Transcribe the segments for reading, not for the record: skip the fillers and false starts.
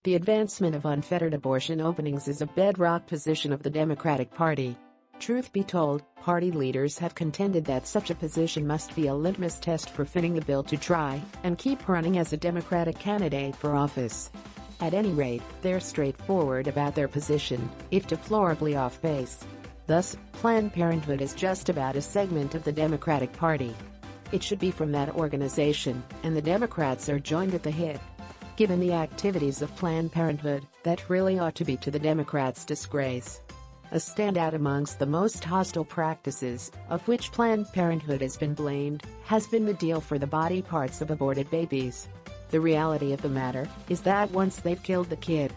The advancement of unfettered abortion openings is a bedrock position of the Democratic Party. Truth be told, party leaders have contended that such a position must be a litmus test for fitting the bill to try and keep running as a Democratic candidate for office. At any rate, they're straightforward about their position, if deplorably off base. Thus, Planned Parenthood is just about a segment of the Democratic Party. It should be from that organization, and the Democrats are joined at the hip. Given the activities of Planned Parenthood, that really ought to be to the Democrats' disgrace. A standout amongst the most hostile practices, of which Planned Parenthood has been blamed, has been the deal for the body parts of aborted babies. The reality of the matter is that once they've killed the kid,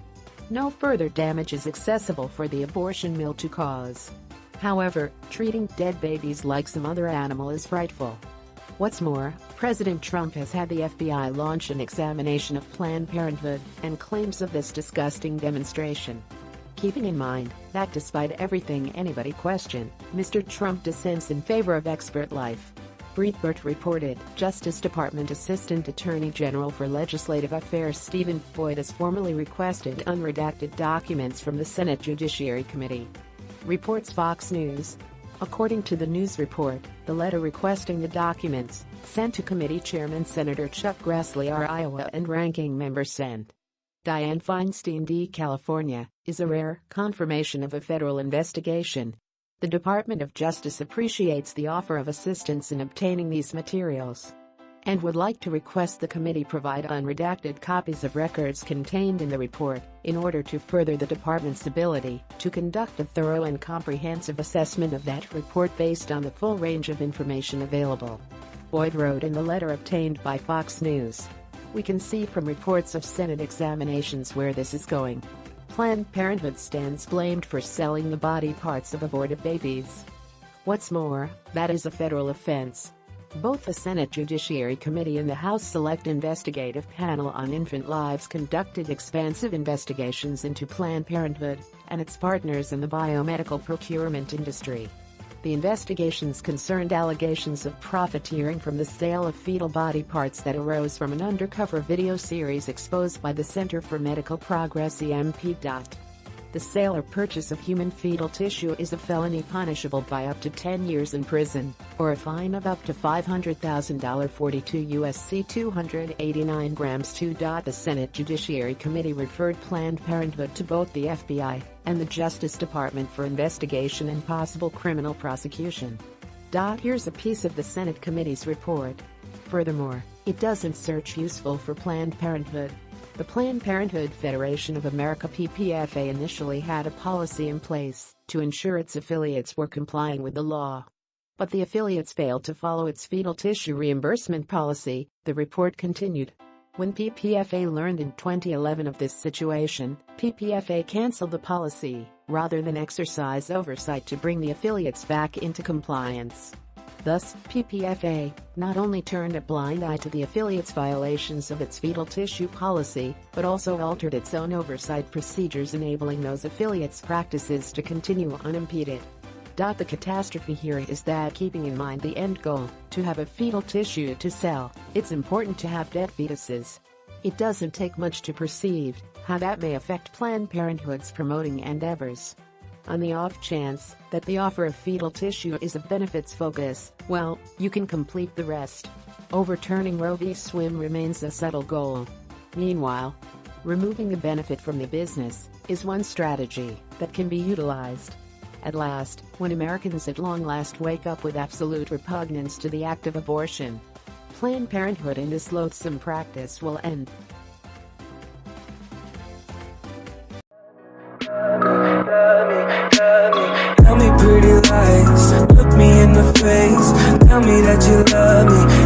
no further damage is accessible for the abortion mill to cause. However, treating dead babies like some other animal is frightful. What's more, President Trump has had the FBI launch an examination of Planned Parenthood and claims of this disgusting demonstration. Keeping in mind that despite everything anybody questioned, Mr. Trump dissents in favor of expert life. Breitbart reported, Justice Department Assistant Attorney General for Legislative Affairs Stephen Boyd has formally requested unredacted documents from the Senate Judiciary Committee. Reports Fox News. According to the news report, the letter requesting the documents, sent to committee chairman Senator Chuck Grassley R. Iowa and ranking member Sent. Dianne Feinstein D. California, is a rare confirmation of a federal investigation. The Department of Justice appreciates the offer of assistance in obtaining these materials and would like to request the committee provide unredacted copies of records contained in the report in order to further the department's ability to conduct a thorough and comprehensive assessment of that report based on the full range of information available. Boyd wrote in the letter obtained by Fox News. We can see from reports of Senate examinations where this is going. Planned Parenthood stands blamed for selling the body parts of aborted babies. What's more, that is a federal offense. Both the Senate Judiciary Committee and the House Select Investigative Panel on Infant Lives conducted expansive investigations into Planned Parenthood and its partners in the biomedical procurement industry. The investigations concerned allegations of profiteering from the sale of fetal body parts that arose from an undercover video series exposed by the Center for Medical Progress (EMP). The sale or purchase of human fetal tissue is a felony punishable by up to 10 years in prison, or a fine of up to $500,000 42 U.S.C. 289 grams 2. The Senate Judiciary Committee referred Planned Parenthood to both the FBI and the Justice Department for investigation and possible criminal prosecution. Here's a piece of the Senate committee's report. Furthermore, it doesn't search useful for Planned Parenthood. The Planned Parenthood Federation of America (PPFA) initially had a policy in place to ensure its affiliates were complying with the law. But the affiliates failed to follow its fetal tissue reimbursement policy, the report continued. When PPFA learned in 2011 of this situation, PPFA canceled the policy, rather than exercise oversight to bring the affiliates back into compliance. Thus, PPFA not only turned a blind eye to the affiliates' violations of its fetal tissue policy, but also altered its own oversight procedures, enabling those affiliates' practices to continue unimpeded. The catastrophe here is that, keeping in mind the end goal, to have a fetal tissue to sell, it's important to have dead fetuses. It doesn't take much to perceive how that may affect Planned Parenthood's promoting endeavors. On the off chance that the offer of fetal tissue is a benefits focus, well, you can complete the rest. Overturning Roe v. Swim remains a subtle goal. Meanwhile, removing the benefit from the business is one strategy that can be utilized. At last, when Americans at long last wake up with absolute repugnance to the act of abortion, Planned Parenthood and this loathsome practice will end. Tell me pretty lies, look me in the face. Tell me that you love me,